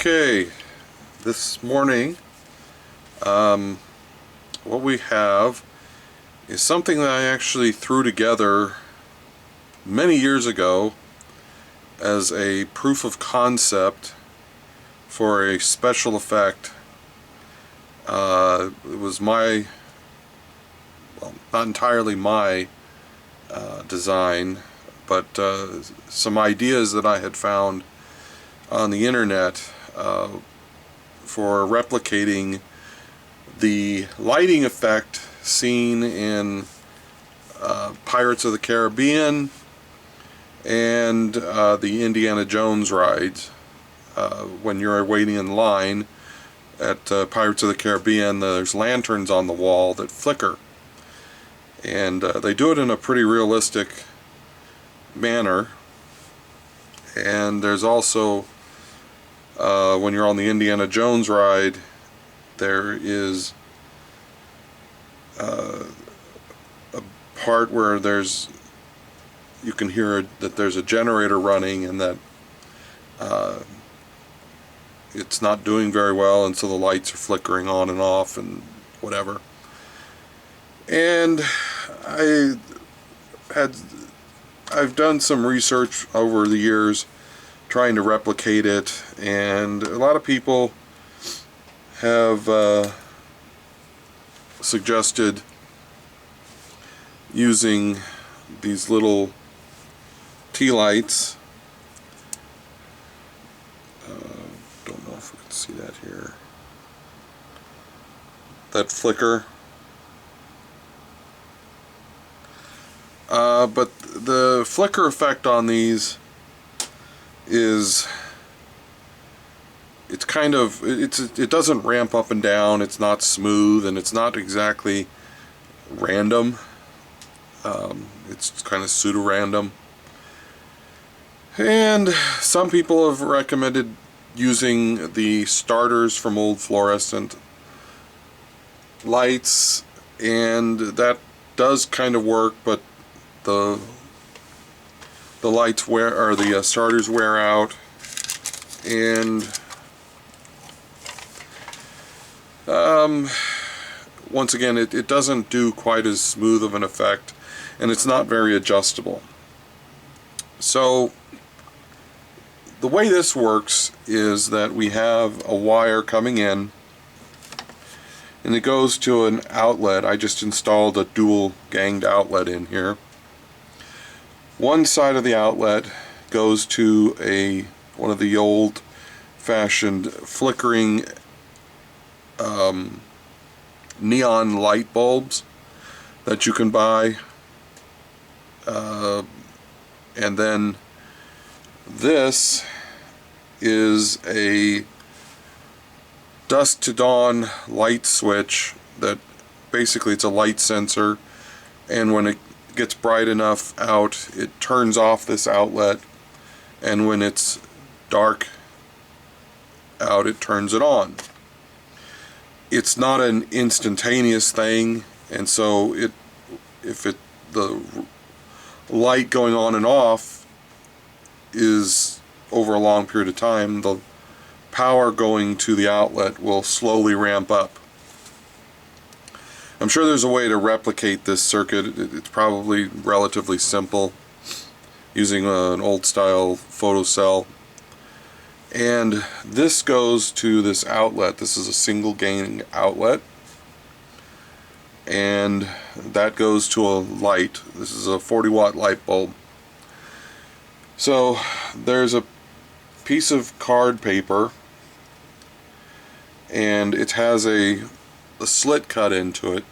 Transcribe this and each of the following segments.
Okay, this morning what we have is something that I actually threw together many years ago as a proof of concept for a special effect. It was my, well, not entirely my design, but some ideas that I had found on the internet for replicating the lighting effect seen in Pirates of the Caribbean and the Indiana Jones rides. When you're waiting in line at Pirates of the Caribbean, there's lanterns on the wall that flicker, and they do it in a pretty realistic manner. And there's also when you're on the Indiana Jones ride, there is a part where you can hear that there's a generator running, and that it's not doing very well, and so the lights are flickering on and off and whatever. And I've done some research over the years trying to replicate it, and a lot of people have suggested using these little tea lights. Don't know if we can see that here. That flicker. But the flicker effect on these is, it's kind of, it doesn't ramp up and down, it's not smooth, and it's not exactly random. It's kind of pseudo-random. And some people have recommended using the starters from old fluorescent lights, and that does kind of work, but the lights the starters wear out, and once again it doesn't do quite as smooth of an effect, and it's not very adjustable. So the way this works is that we have a wire coming in, and it goes to an outlet. I just installed a dual ganged outlet in here. One side of the outlet goes to one of the old-fashioned flickering neon light bulbs that you can buy, and then this is a dusk to dawn light switch that basically, it's a light sensor, and when it gets bright enough out, it turns off this outlet, and when it's dark out, it turns it on. It's not an instantaneous thing, and so the light going on and off is over a long period of time, the power going to the outlet will slowly ramp up. I'm sure there's a way to replicate this circuit. It's probably relatively simple, using an old style photocell. And this goes to this outlet. This is a single gang outlet, and that goes to a light. This is a 40-watt light bulb. So there's a piece of card paper, and it has a slit cut into it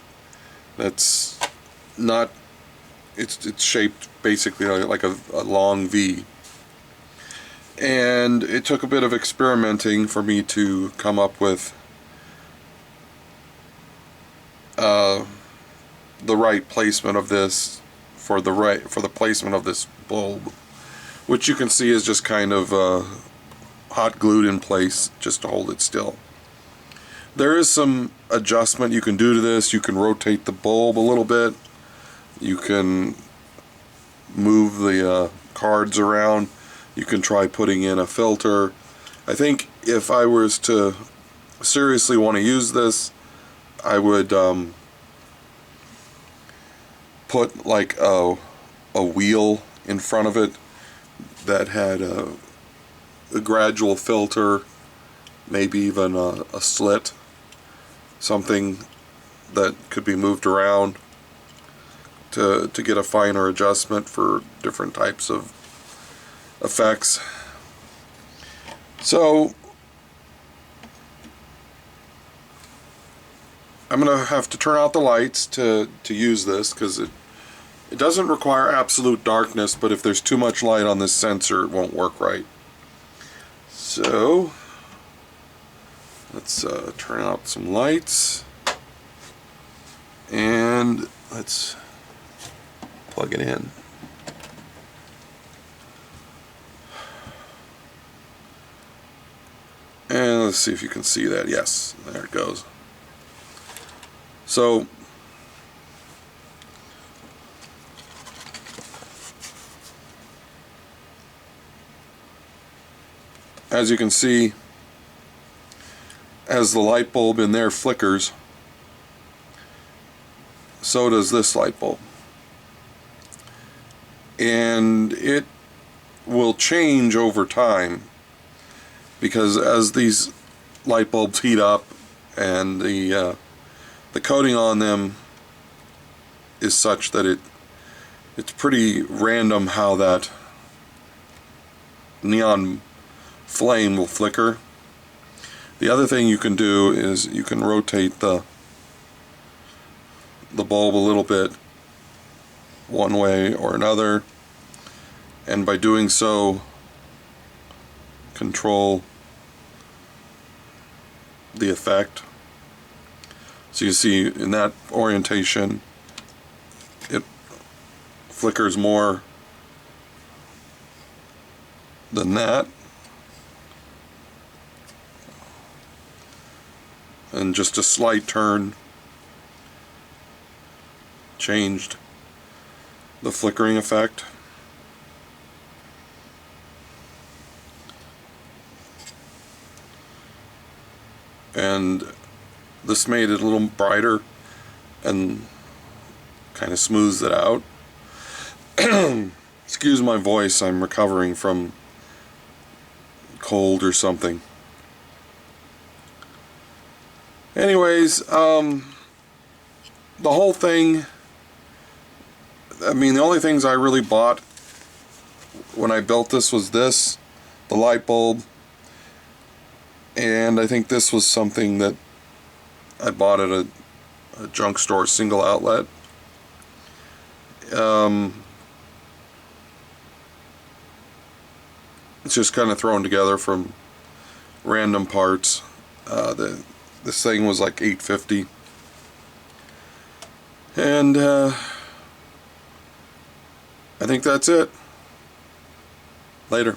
that's not, it's shaped basically like a long V. And it took a bit of experimenting for me to come up with the right placement of this for the placement of this bulb, which you can see is just kind of hot glued in place just to hold it still. There is some adjustment you can do to this. You can rotate the bulb a little bit. You can move the cards around. You can try putting in a filter. I think if I was to seriously want to use this, I would put like a wheel in front of it that had a gradual filter, maybe even a slit, something that could be moved around to get a finer adjustment for different types of effects. So I'm gonna have to turn out the lights to use this, because it doesn't require absolute darkness, but if there's too much light on this sensor, it won't work right. So let's turn out some lights, and let's plug it in. And let's see if you can see that. Yes, there it goes. So as you can see, as the light bulb in there flickers, so does this light bulb. And it will change over time, because as these light bulbs heat up and the coating on them is such that it's pretty random how that neon flame will flicker. The other thing you can do is you can rotate the bulb a little bit one way or another, and by doing so control the effect. So you see in that orientation it flickers more than that, and just a slight turn changed the flickering effect. And this made it a little brighter and kind of smooths it out. Excuse my voice, I'm recovering from cold or something. Anyways, the whole thing, I mean, the only things I really bought when I built this was this, the light bulb, and I think this was something that I bought at a junk store, single outlet. It's just kind of thrown together from random parts. This thing was like $8.50, and I think that's it. Later.